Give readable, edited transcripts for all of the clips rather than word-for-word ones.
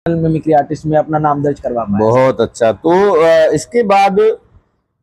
Mimicry artist में अपना नाम दर्ज करवा पाया। बहुत अच्छा। तो इसके बाद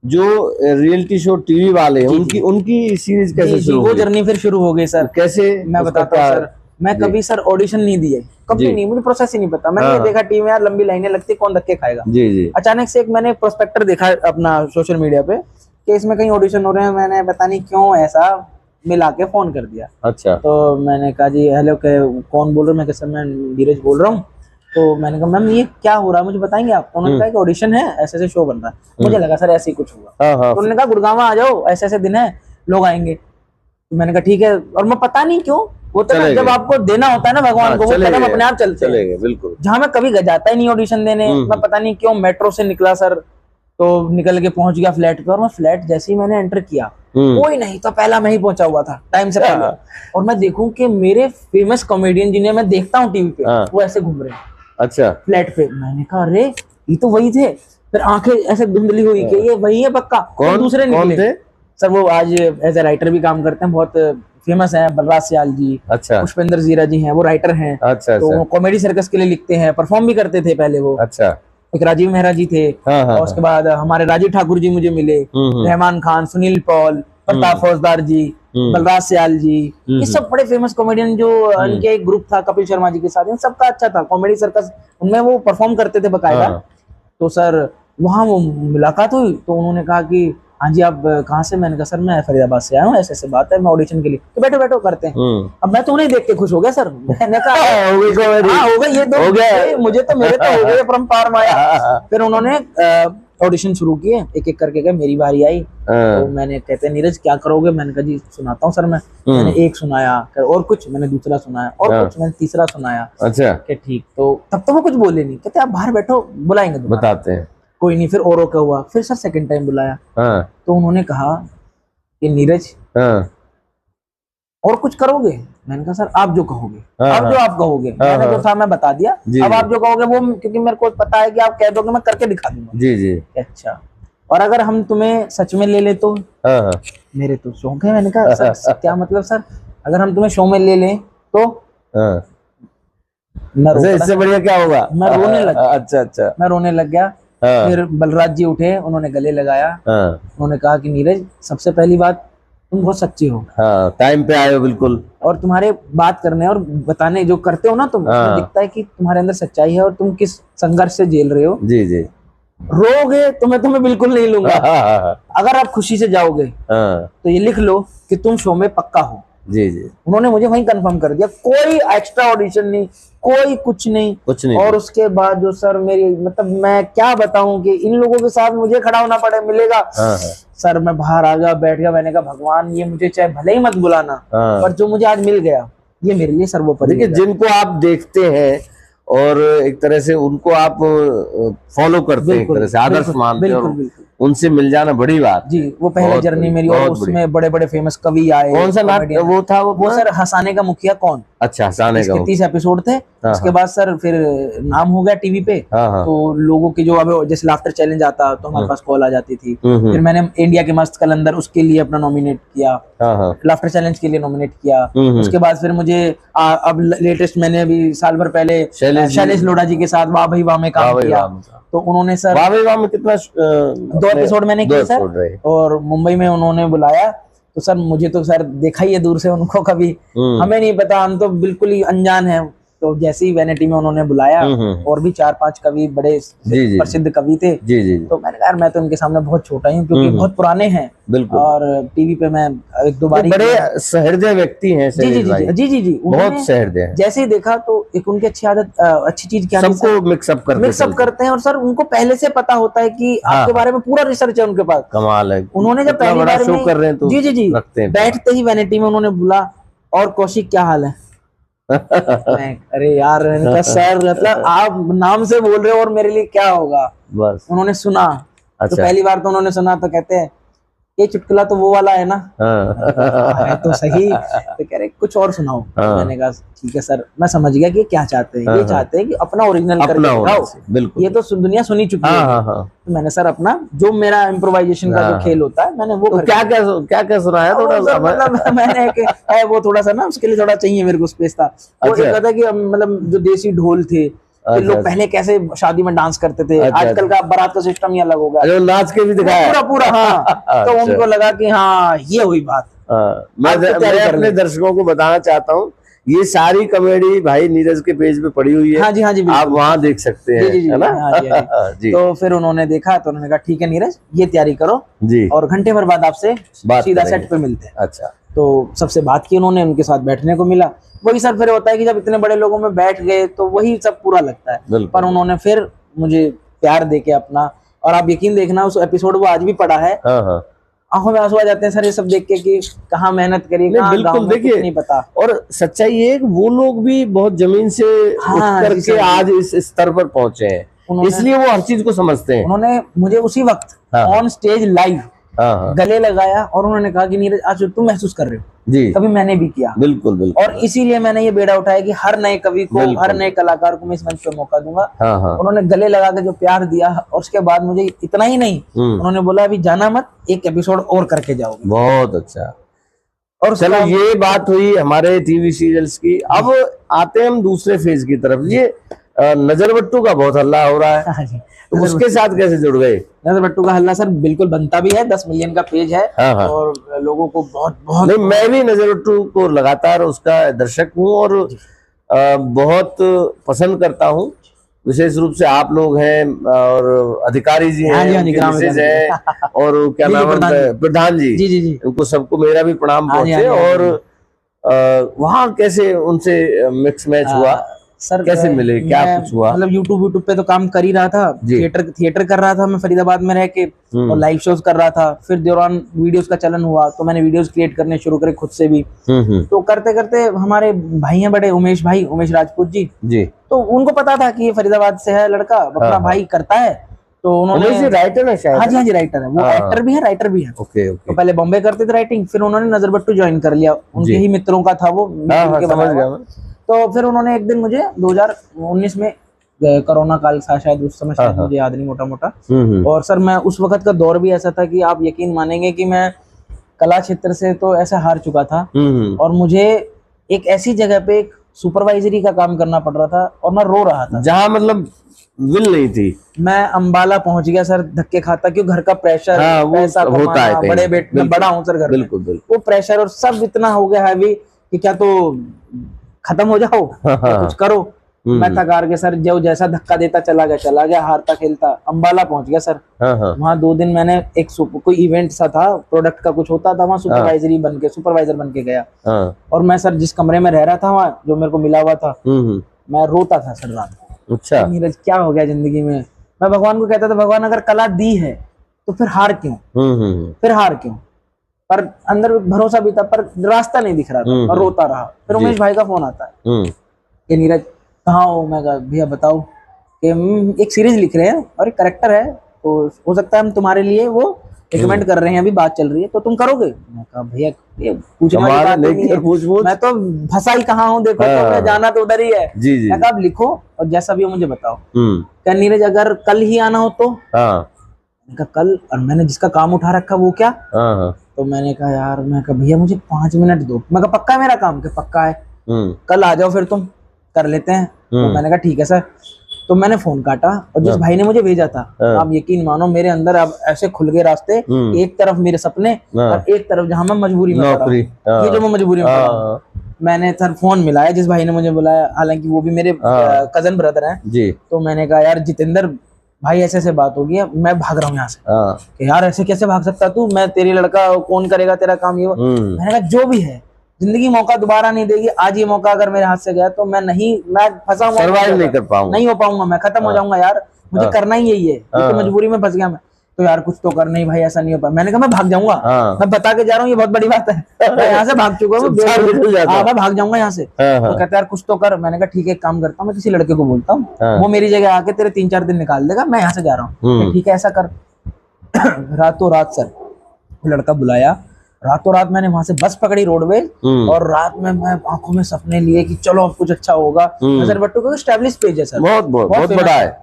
जो रियलिटी शो टीवी वाले हैं उनकी उनकी सीरीज कैसे शुरू वो हुई? जर्नी फिर शुरू हो गई सर। कैसे? मैं बताता हूँ सर, मैं कभी सर ऑडिशन नहीं दिए, कभी नहीं, मुझे प्रोसेस ही नहीं पता। मैंने ये देखा टीवी में यार लंबी लाइनें लगती, कौन धक्के खाएगा। जी जी। अचानक से एक मैंने प्रोस्पेक्टर देखा अपना सोशल मीडिया पे कि इसमें कहीं ऑडिशन हो रहे हैं। मैंने पता नहीं क्यों ऐसा मिला के फोन कर दिया। अच्छा। तो मैंने कहा जी हेलो, कौन बोल रहे हो? मैं कहा सर मैं नीरज बोल रहा हूँ। तो मैंने कहा मैम ये क्या हो रहा है, मुझे बताएंगे आप? उन्होंने कहा कि ऑडिशन है, ऐसे ऐसे शो बन रहा है। मुझे लगा सर ऐसे ही कुछ हुआ। तो उन्होंने कहा गुड़गांव आ जाओ, ऐसे ऐसे दिन है, लोग आएंगे। तो मैंने कहा ठीक है। और मैं पता नहीं क्यों होता है, जब आपको देना होता है ना भगवान को, वो कदम अपने आप चलते हैं। बिल्कुल। जहाँ मैं कभी जाता ही नहीं ऑडिशन देने, मैं पता नहीं क्यों मेट्रो से निकला सर, तो निकल के पहुंच गया फ्लैट पे। और मैं फ्लैट जैसे ही मैंने एंटर किया, कोई नहीं था, पहला मैं ही पहुंचा हुआ था टाइम से पहले। और मैं देखूं कि मेरे फेमस कॉमेडियन जिन्हें मैं देखता हूँ टीवी पे, वो ऐसे घूम रहे हैं। अच्छा। फ्लैट पे। मैंने कहा अरे ये तो वही थे। फिर आंखें ऐसे धुंधली हुई कि ये वही है पक्का। कौन दूसरे निकले थे सर, वो आज एज ए राइटर भी काम करते हैं, बहुत फेमस है, बलराज सियाल जी। अच्छा। पुष्पेंद्र जीरा जी हैं, वो राइटर हैं। अच्छा। तो कॉमेडी सर्कस के लिए लिखते हैं, परफॉर्म भी करते थे पहले वो। अच्छा। एक राजीव मेहरा जी थे। और उसके बाद हमारे राजीव ठाकुर जी मुझे मिले, रहमान खान, सुनील पॉल, प्रताप फौजदार जी, बलराज सियाल जी, ये सब बड़े फेमस कॉमेडियन। जो इनके एक ग्रुप था कपिल शर्मा जी के साथ, इन सबका अच्छा था कॉमेडी सर्कस, उनमें वो परफॉर्म करते थे बकायदा। तो सर वहाँ वो मुलाकात हुई, तो उन्होंने कहा कि हाँ जी आप कहाँ से? मैंने कहा सर मैं फरीदाबाद से आया हूँ, ऐसे ऐसे बात है, मैं ऑडिशन के लिए। तो बैठो बैठो करते हैं। अब मैं तो उन्हें देख के खुश हो गया सर। मैंने कहा हो गई ये दो हो गया, मुझे तो मेरे तो हो गए परम्पार माया। फिर उन्होंने ऑडिशन शुरू किए, एक एक करके गए, मेरी बारी आई। तो मैंने कहते नीरज क्या करोगे? मैंने कहा जी सुनाता हूँ सर मैं। मैंने एक सुनाया, और कुछ मैंने दूसरा सुनाया, और कुछ मैंने तीसरा सुनाया। अच्छा कि ठीक। तो तब तो वो कुछ बोले नहीं, कहते आप बाहर बैठो, बुलाएंगे बताते हैं। कोई नहीं, फिर औरों का हुआ, फिर सर सेकंड टाइम बुलाया। तो उन्होंने कहा कि नीरज और कुछ करोगे? मैंने कहा सर आप जो कहोगे, अब जो आप कहोगे। मैंने जो था मैं बता दिया, अब आप जो कहोगे वो, क्योंकि मेरे को पता है कि आप कह दोगे मैं करके दिखा दूंगा। जी जी। अच्छा, और अगर हम तुम्हें सच में ले ले तो? मेरे तो शौक है। मैंने कहा सर क्या मतलब सर, अगर हम तुम्हें शो में ले लें तो? मैं इससे बढ़िया क्या होगा? मैं रोने लगा। अच्छा अच्छा। मैं रोने लग गया। फिर बलराज जी उठे, उन्होंने गले लगाया। उन्होंने कहा कि नीरज सबसे पहली बात तुम बहुत सच्चे हो। टाइम पे आए हो बिल्कुल, और तुम्हारे बात करने और बताने जो करते हो ना तुम, उसमें दिखता है कि तुम्हारे अंदर सच्चाई है और तुम किस संघर्ष से झेल रहे हो। जी जी। रोगे तो मैं तुम्हें बिल्कुल नहीं लूंगा। अगर आप खुशी से जाओगे तो ये लिख लो कि तुम शो में पक्का हो। जी जी। उन्होंने मुझे वहीं कंफर्म कर दिया, कोई एक्स्ट्रा ऑडिशन नहीं, कोई कुछ नहीं। और उसके बाद जो सर मेरी, मतलब मैं क्या बताऊं कि इन लोगों के साथ मुझे खड़ा होना पड़े, मिलेगा। सर मैं बाहर आ गया, बैठ गया। मैंने कहा भगवान ये मुझे चाहे भले ही मत बुलाना, पर जो मुझे आज मिल गया ये मेरे लिए सर्वोपरि। देखिए जिनको आप देखते हैं और एक तरह से उनको आप फॉलो करते हैं, एक तरह से आदर्श मानते हैं, उनसे मिल जाना बड़ी बात जी। वो पहले जर्नी मेरी, और उसमें बड़े बड़े फेमस कवि आए। कौन सा नाटक वो था? वो सर हंसाने का मुखिया कौन। अच्छा, हंसाने का। 30 एपिसोड थे। उसके बाद सर फिर नाम हो गया टीवी पे। तो लोगों की जो अब जैसे लाफ्टर चैलेंज आता तो हमारे पास कॉल आ जाती थी। फिर मैंने इंडिया के मस्त कलंदर उसके लिए अपना नॉमिनेट किया, लाफ्टर चैलेंज के लिए नॉमिनेट किया। उसके बाद फिर मुझे अब लेटेस्ट मैंने अभी साल भर पहले शैलेश लोढ़ा जी के साथ वाह भाई वाह में काम किया। तो उन्होंने सर वाह भाई वाह में कितना 2 एपिसोड मैंने किए सर, और मुंबई में उन्होंने बुलाया। तो सर मुझे तो सर देखा ही है दूर से उनको, कभी हमें नहीं पता, हम तो बिल्कुल ही अनजान हैं। तो जैसे ही वैनिटी में उन्होंने बुलाया, और भी 4-5 कवि बड़े प्रसिद्ध कवि थे। तो मैंने कहा मैं तो उनके सामने बहुत छोटा हूँ, क्योंकि बहुत पुराने हैं। और टीवी पे मैं 1-2 बार, बड़े सहृदय व्यक्ति हैं। जी जी जी, बहुत सहृदय। जैसे ही देखा तो एक उनकी अच्छी आदत, अच्छी चीज क्या, सबको मिक्सअप करते हैं। और सर उनको पहले से पता होता है कि आपके बारे में पूरा रिसर्च है उनके पास। कमाल है। उन्होंने जब पहली बार शो कर रहे हैं तो जी बैठते ही वैनिटी में उन्होंने बोला, और कौशिक क्या हाल है? अरे यार सर मतलब आप नाम से बोल रहे हो और मेरे लिए क्या होगा। बस उन्होंने सुना। अच्छा। तो पहली बार तो उन्होंने सुना तो कहते हैं ये चुटकुला तो वो वाला है ना। है तो सही। तो कह रहे कुछ और सुनाओ। मैंने कहा ठीक है सर, मैं समझ गया कि क्या चाहते हैं। ये चाहते हैं कि अपना ओरिजिनल करके दिखाओ, ये तो दुनिया सुनी चुकी है। तो मैंने सर अपना जो मेरा इम्प्रोवाइजेशन का जो खेल होता है, मैंने वो क्या सुनाया थोड़ा। मतलब मैंने वो थोड़ा सा ना उसके लिए थोड़ा चाहिए मेरे को स्पेस था। वो एक था कि मतलब जो देसी ढोल थे, कि लोग पहले कैसे शादी में डांस करते थे, आजकल का बारात का सिस्टम ही अलग हो गया, नाच के भी दिखाया पूरा पूरा। हाँ तो उनको लगा कि हाँ ये हुई बात। मैं अपने दर्शकों को बताना चाहता हूँ, ये सारी कॉमेडी भाई नीरज के पेज पे पड़ी हुई है। हाँ जी, हाँ जी, आप वहाँ देख सकते हैं, है ना? हाँ जी, हाँ जी। तो फिर उन्होंने देखा तो उन्होंने कहा ठीक है नीरज ये तैयारी करो जी, और घंटे भर बाद आपसे सीधा सेट पे मिलते हैं। अच्छा, तो सबसे बात की उन्होंने, उनके साथ बैठने को मिला। वही सर फिर होता है कि जब इतने बड़े लोगों में बैठ गए तो वही सब पूरा लगता है। पर उन्होंने फिर मुझे प्यार देके अपना, और आप यकीन देखना उस एपिसोड वो आज भी पड़ा है, आंखों में आंसू आ जाते हैं सर ये सब देख के कि कहाँ मेहनत करी, बिल्कुल देखिए नहीं पता। और सच्चाई ये है कि वो लोग भी बहुत जमीन से उठ करके आज इस स्तर पर पहुंचे हैं, इसलिए वो हर चीज को समझते हैं। उन्होंने मुझे उसी वक्त ऑन स्टेज लाइव गले लगाया और उन्होंने कहा कि नीरज आज तुम महसूस कर रहे हो जी, कभी मैंने भी किया। बिल्कुल बिल्कुल। और इसीलिए मैंने ये बेड़ा उठाया कि हर नए कवि को, हर नए कलाकार को मैं इस मंच पे मौका दूंगा। उन्होंने गले लगा के जो प्यार दिया, और उसके बाद मुझे इतना ही नहीं, उन्होंने बोला अभी जाना मत, एक एपिसोड और करके जाओगे। बहुत अच्छा। और चलो ये बात हुई हमारे टीवी सीरियल्स की। अब आते हैं हम दूसरे फेज की तरफ। ये नजरबट्टू का बहुत हल्ला हो रहा है, तो उसके साथ कैसे जुड़ गए? नजरबट्टू का हल्ला सर बिल्कुल बनता भी है, 10 मिलियन का पेज है। और लोगों को बहुत बहुत नहीं, मैं भी नजरबट्टू को लगातार उसका दर्शक हूँ और बहुत पसंद करता हूँ। विशेष रूप से आप लोग हैं और अधिकारी जी हैं, मिसेज है और क्या नाम है प्रधान जी, जी जी जी, उनको सबको मेरा भी प्रणाम पहुंचे। और वहाँ कैसे उनसे मिक्स मैच हुआ सर? कैसे मिले, क्या कुछ हुआ? मतलब यूट्यूब पे तो काम कर ही रहा था, थिएटर कर रहा था मैं फरीदाबाद में रह के, और लाइव शोज कर रहा था। फिर दौरान वीडियोस का चलन हुआ तो मैंने वीडियोस क्रिएट करने शुरू करे खुद से भी। तो करते करते हमारे भाई हैं बड़े, उमेश राजपूत जी, तो उनको पता था कि ये फरीदाबाद से है लड़का, अपना भाई करता है। तो उन्होंने राइटर है शायद? हाँ जी राइटर है वो, एक्टर भी है राइटर भी है। Okay okay. तो पहले बॉम्बे करते थे राइटिंग, फिर उन्होंने नजरबट्टू ज्वाइन कर लिया, उनके ही मित्रों का था वो। तो फिर उन्होंने एक दिन मुझे 2019 में कोरोना काल था शायद, उस समय शायद मुझे याद नहीं मोटा मोटा। और सर मैं उस वक्त का दौर भी ऐसा था कि आप यकीन मानेंगे कि मैं कला क्षेत्र से तो ऐसा हार चुका था, और मुझे एक ऐसी जगह पे एक सुपरवाइजरी का काम करना पड़ रहा था और मैं रो रहा था, जहाँ मतलब विल नहीं थी। मैं अंबाला पहुंच गया सर धक्के खाता, क्यों घर का प्रेशर, पैसा होता है, बड़े बेटे में बड़ा हूँ सर घर में, वो प्रेशर और सब इतना हो गया हैवी कि क्या तो खत्म हो जाओ, कुछ करो। मैं थकार के सर जो जैसा धक्का देता चला गया, हारता खेलता अंबाला पहुंच गया सर। वहाँ 2 दिन मैंने एक कोई इवेंट सा था, प्रोडक्ट का कुछ होता था, वहाँ सुपरवाइजर बन के गया। और मैं सर जिस कमरे में रह रहा था वहाँ, जो मेरे को मिला हुआ था, मैं रोता था सर रात को। अच्छा नीरज क्या हो गया जिंदगी में? मैं भगवान को कहता था भगवान अगर कला दी है तो फिर हार क्यों, पर अंदर भरोसा भी था, पर रास्ता नहीं दिख रहा था, मैं रोता रहा। फिर उमेश भाई का फोन आता है कि नीरज कहाँ हो? मैं कहा भैया बताओ कि एक सीरीज लिख रहे हैं और एक करेक्टर है, तो हो सकता है हम तुम्हारे लिए वो रिकमेंड कर रहे हैं, अभी बात चल रही है, तो तुम करोगे? मैं कहा भैया ये पूछने वाली बात नहीं है, मैं तो फंसा ही कहाँ हूँ, देखो तो मैं जाना तो उधर ही है। मैं कहा लिखो और जैसा भी हो मुझे बताओ। क्या नीरज अगर कल ही आना हो तो? मैंने कहा कल, और मैंने जिसका काम उठा रखा वो क्या? तो मैंने कहा यार, मैं कहा भैया मुझे 5 मिनट दो। मैं कहा पक्का है मेरा काम? के पक्का है, कल आ जाओ फिर तुम कर लेते हैं। तो मैंने कहा ठीक है सर। तो मैंने फोन काटा और जिस भाई ने मुझे भेजा था, आप यकीन मानो मेरे अंदर अब ऐसे खुल गए रास्ते, एक तरफ मेरे सपने और एक तरफ जहाँ मैं मजबूरी में पड़ा, ये जो मैं मजबूरी में पड़ा। मैंने सर फोन मिलाया जिस भाई ने मुझे बुलाया, हालांकि वो भी मेरे कजन ब्रदर हैं जी। तो मैंने कहा यार जितेंद्र भाई ऐसे ऐसे बात होगी, मैं भाग रहा हूँ यहाँ से। कि यार ऐसे कैसे भाग सकता तू, मैं तेरी लड़का, कौन करेगा तेरा काम ये। मैंने कहा जो भी है, जिंदगी मौका दोबारा नहीं देगी, आज ये मौका अगर मेरे हाथ से गया तो मैं फंसा हुआ, सर्वाइव नहीं कर पाऊंगा, नहीं हो पाऊंगा, मैं खत्म हो जाऊंगा यार, मुझे करना ही यही है, तो मजबूरी में फंस गया मैं। तो यार कुछ तो करना ही भाई, ऐसा नहीं हो पाया। मैंने कहा मैं भाग जाऊंगा, मैं बता के जा रहा हूँ, ये बहुत बड़ी बात है, मैं यहाँ से भाग चुका हूँ, मैं भाग जाऊंगा यहाँ से। तो कहता यार कुछ तो कर। मैंने कहा ठीक है काम करता हूँ, मैं किसी लड़के को बोलता हूँ, वो मेरी जगह आके तेरे 3-4 दिन निकाल देगा, मैं यहाँ से जा रहा हूँ। ठीक है ऐसा कर। रातों रात सर लड़का बुलाया, रातों रात मैंने वहां से बस पकड़ी रोडवेज, और रात में मैं आंखों में सपने लिए कि चलो अब कुछ अच्छा होगा। नजरबट्टू का एस्टैब्लिश पेज है सर, बहुत बड़ा है,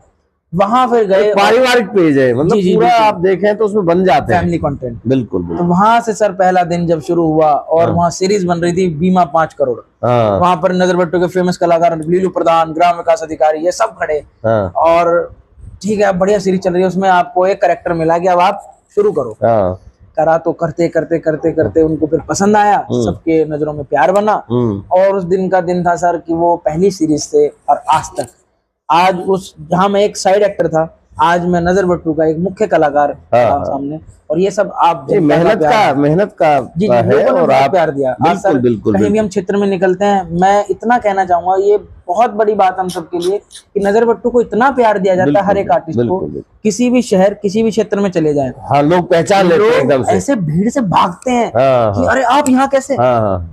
वहां फिर गए, पारिवारिक पेज है, मतलब पूरा आप देखें तो उसमें बन जाते हैं फैमिली कंटेंट। बिल्कुल। तो वहां से सर पहला दिन जब शुरू हुआ और वहां सीरीज बन रही थी बीमा 5 करोड़, वहां पर नजरबट्टू के फेमस कलाकार लीलू प्रधान, ग्राम विकास अधिकारी, ये सब खड़े, और ठीक है अब बढ़िया सीरीज चल रही है, उसमें आपको एक कैरेक्टर मिला कि अब आप शुरू करो। करा तो करते करते करते करते उनको फिर पसंद आया, सबके नजरों में प्यार बना, और उस दिन का दिन था सर कि वो पहली सीरीज से और आज तक, आज उस जहां मैं एक साइड एक्टर था, आज मैं नजरबट्टू का एक मुख्य कलाकार सामने, और ये सब आप मेहनत का जी है, और आप प्यार दिया। बिल्कुल, बिल्कुल, कहीं भी हम क्षेत्र में निकलते हैं, मैं इतना कहना चाहूंगा, ये बहुत बड़ी बात हम सबके लिए कि नजरबट्टू को इतना प्यार दिया जाता है हर एक आर्टिस्ट को, किसी भी शहर किसी भी क्षेत्र में चले जाए, हाँ, लोग पहचान लेते हैं एकदम से, ऐसे भीड़ से भागते हैं कि अरे आप यहाँ कैसे,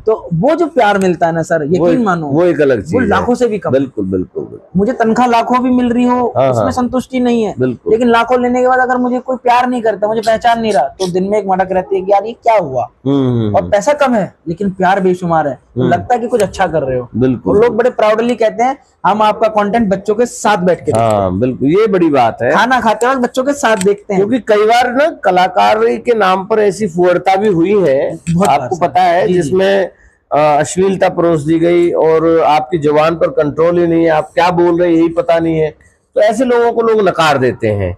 तो वो जो प्यार मिलता है ना सर, यकीन मानो वो एक अलग चीज, वो लाखों से भी कम। बिल्कुल बिल्कुल। मुझे तनख्वाह लाखों भी मिल रही हो उसमें संतुष्टि नहीं है, लेकिन लाखों लेने के बाद अगर मुझे कोई प्यार नहीं करता, मुझे पहचान नहीं रहा, तो दिन में एक मटक रहती है कि यार ये क्या हुआ, और पैसा कम है लेकिन प्यार बेशुमार है, तो लगता है कि कुछ अच्छा कर रहे हो। बिल्कुल, लोग बड़े प्राउडली कहते हैं हम आपका कंटेंट बच्चों के साथ बैठ के, हाँ बिल्कुल, ये बड़ी बात है, खाना खाते वक्त बच्चों के साथ देखते हैं, क्योंकि कई बार ना कलाकारी के नाम पर ऐसी फुहरता भी हुई है, आपको पता है, जिसमें अश्लीलता परोस दी गई और आपकी जुबान पर कंट्रोल ही नहीं है, आप क्या बोल रहे हैं यही पता नहीं है, तो ऐसे लोगों को लोग नकार देते हैं।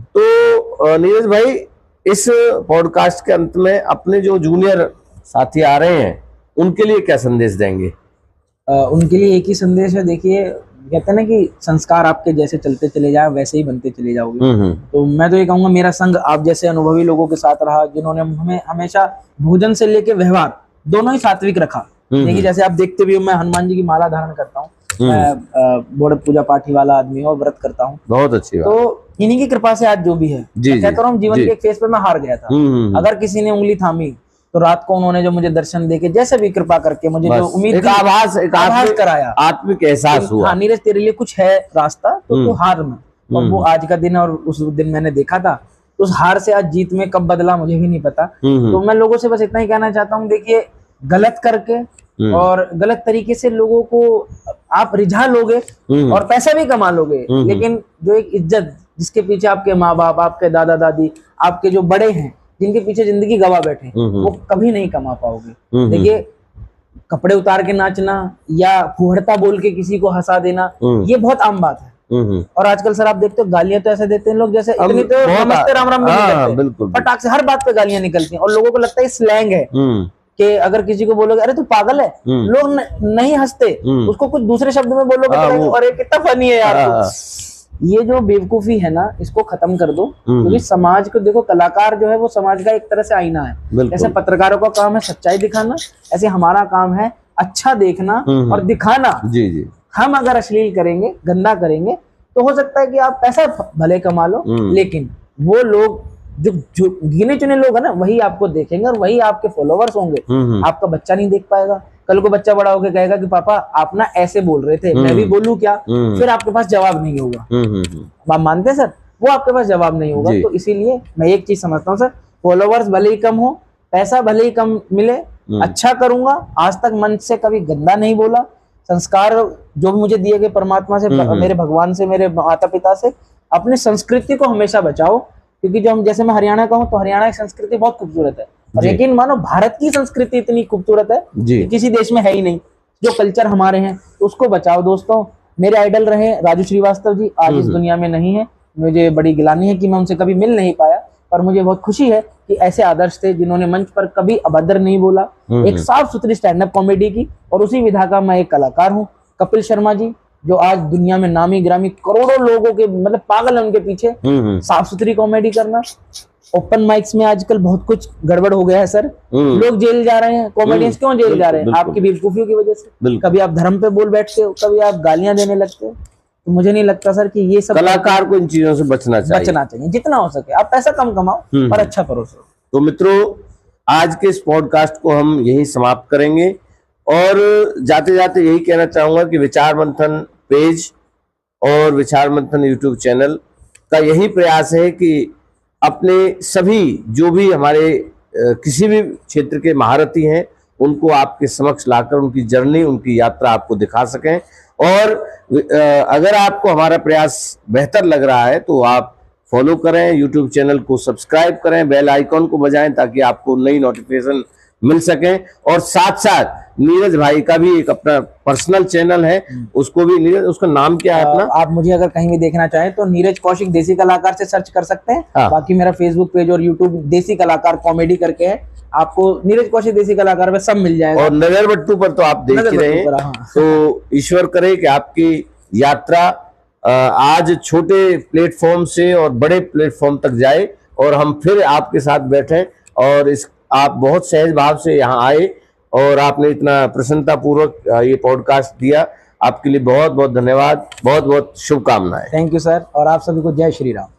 तो नीरज भाई, इस पॉडकास्ट के अंत में अपने जो जूनियर साथी आ रहे हैं उनके लिए क्या संदेश देंगे? उनके लिए एक ही संदेश है, देखिए कहते हैं ना कि संस्कार आपके जैसे चलते चले जाए वैसे ही बनते चले जाओगे, तो मैं तो ये कहूंगा मेरा संग आप जैसे अनुभवी लोगों के साथ रहा, जिन्होंने हमें हमेशा भोजन से लेके व्यवहार दोनों ही सात्विक रखा। देखिए जैसे आप देखते भी हो, मैं हनुमान जी की माला धारण करता हूँ, मैं बड़े पूजा पाठी वाला आदमी हूँ और व्रत करता हूँ, बहुत अच्छी बात। तो इन्हीं की कृपा से आज जो भी है, मैं कहता हूँ जीवन के एक फेज पे मैं हार गया था, अगर किसी ने उंगली थामी तो रात को उन्होंने जो मुझे दर्शन देके जैसे भी कृपा करके मुझे जो उम्मीद एक आभास कराया, आत्मिक एहसास हुआ, हाँ नीरज तेरे लिए कुछ है रास्ता, तो तू हार में, और वो आज का दिन है, और उस दिन मैंने देखा था, उस हार से आज जीत में कब बदला मुझे भी नहीं पता। तो मैं लोगों से बस इतना ही कहना चाहता हूँ, देखिए गलत करके और गलत तरीके से लोगों को आप रिझा लोगे और पैसा भी कमा लोगे, लेकिन जो एक इज्जत जिसके पीछे आपके माँ बाप, आपके दादा दादी, आपके जो बड़े हैं जिनके पीछे जिंदगी गवा बैठे, वो कभी नहीं कमा पाओगे। देखिए कपड़े उतार के नाचना या फुहड़ता बोल के किसी को हंसा देना, ये बहुत आम बात है, और आजकल सर आप देखते हो गालियां तो ऐसे देते हैं लोग जैसे इतनी तो नमस्ते राम राम नहीं करते, फटाक से हर बात पे गालियां निकलती हैं, और लोगों को लगता है स्लैंग है कि अगर किसी को बोलोगे अरे तू पागल है, लोग नहीं हंसते, उसको कुछ दूसरे शब्द में बोलोगे तो अरे कितना फनी है यार। ये जो बेवकूफी है ना, इसको खत्म कर दो, क्योंकि समाज को देखो, कलाकार जो है वो समाज का एक तरह से आईना है। जैसे पत्रकारों का काम है सच्चाई दिखाना, ऐसे हमारा काम है अच्छा देखना और दिखाना। जी जी, हम अगर अश्लील करेंगे, गंदा करेंगे, तो हो सकता है कि आप पैसा भले कमा लो, लेकिन वो लोग जो गिने चुने लोग है ना, वही आपको देखेंगे और वही आपके फॉलोवर्स होंगे, आपका बच्चा नहीं देख पाएगा। कल को बच्चा बड़ा होकर कहेगा कि पापा आप ना ऐसे बोल रहे थे, मैं भी बोलूं क्या, फिर आपके पास जवाब नहीं होगा। आप मानते हैं सर, वो आपके पास जवाब नहीं होगा। तो इसीलिए मैं एक चीज समझता हूँ सर, फॉलोवर्स भले ही कम हो, पैसा भले ही कम मिले, अच्छा करूंगा, आज तक मन से कभी गंदा नहीं बोला, संस्कार जो भी मुझे दिए गए परमात्मा से, मेरे भगवान से, मेरे माता पिता से, अपनी संस्कृति को हमेशा बचाओ, क्योंकि जो हम, जैसे मैं हरियाणा का हूँ, तो हरियाणा की संस्कृति बहुत खूबसूरत है, और यकीन मानो भारत की संस्कृति इतनी खूबसूरत है कि किसी देश में है ही नहीं। जो कल्चर हमारे हैं उसको बचाओ दोस्तों। मेरे आइडल रहे राजू श्रीवास्तव जी, आज इस दुनिया में नहीं है, मुझे बड़ी गिलानी है कि मैं उनसे कभी मिल नहीं पाया, पर मुझे बहुत खुशी है कि ऐसे आदर्श थे जिन्होंने मंच पर कभी अभद्र नहीं बोला, एक साफ सुथरी स्टैंड अप कॉमेडी की, और उसी विधा का मैं एक कलाकार हूँ। कपिल शर्मा जी, जो आज दुनिया में नामी ग्रामी, करोड़ों लोगों के मतलब पागल है उनके पीछे, साफ सुथरी कॉमेडी करना। ओपन माइक्स में आजकल बहुत कुछ गड़बड़ हो गया है सर, लोग जेल जा रहे हैं, कॉमेडियंस क्यों जेल जा रहे हैं? आपकी बेवकूफियों की वजह से। कभी आप धर्म पे बोल बैठते हो, कभी आप गालियां देने लगते हो, तो मुझे नहीं लगता सर कि ये सब, कलाकार को इन चीजों से बचना चाहिए जितना हो सके। आप पैसा कम कमाओ पर अच्छा करो सर। तो मित्रों, आज के इस पॉडकास्ट को हम यही समाप्त करेंगे, और जाते जाते यही कहना चाहूंगा कि विचार मंथन पेज और विचार मंथन यूट्यूब चैनल का यही प्रयास है कि अपने सभी जो भी हमारे किसी भी क्षेत्र के महारथी हैं, उनको आपके समक्ष लाकर उनकी जर्नी, उनकी यात्रा आपको दिखा सकें, और अगर आपको हमारा प्रयास बेहतर लग रहा है तो आप फॉलो करें, यूट्यूब चैनल को सब्सक्राइब करें, बेल आइकॉन को बजाएं ताकि आपको नई नोटिफिकेशन मिल सके। और साथ साथ नीरज भाई का भी एक अपना पर्सनल चैनल है, उसको भी नीरज, उसका नाम क्या है अपना? आप मुझे अगर कहीं भी देखना चाहें तो नीरज कौशिक देसी कलाकार से सर्च कर सकते हैं। बाकी मेरा फेसबुक पेज और यूट्यूब देसी कलाकार कॉमेडी करके है, आपको नीरज कौशिक देसी कलाकार में सब मिल जाएगा। और नगर बट्टू पर तो आप देख ही रहे हैं। तो ईश्वर करे कि आपकी यात्रा आज छोटे प्लेटफॉर्म से और बड़े प्लेटफॉर्म तक जाए और हम फिर आपके साथ बैठे। और आप बहुत सहज भाव से यहाँ आए और आपने इतना प्रसन्नता पूर्वक ये पॉडकास्ट दिया, आपके लिए बहुत बहुत धन्यवाद, बहुत बहुत शुभकामनाएं। थैंक यू सर, और आप सभी को जय श्री राम।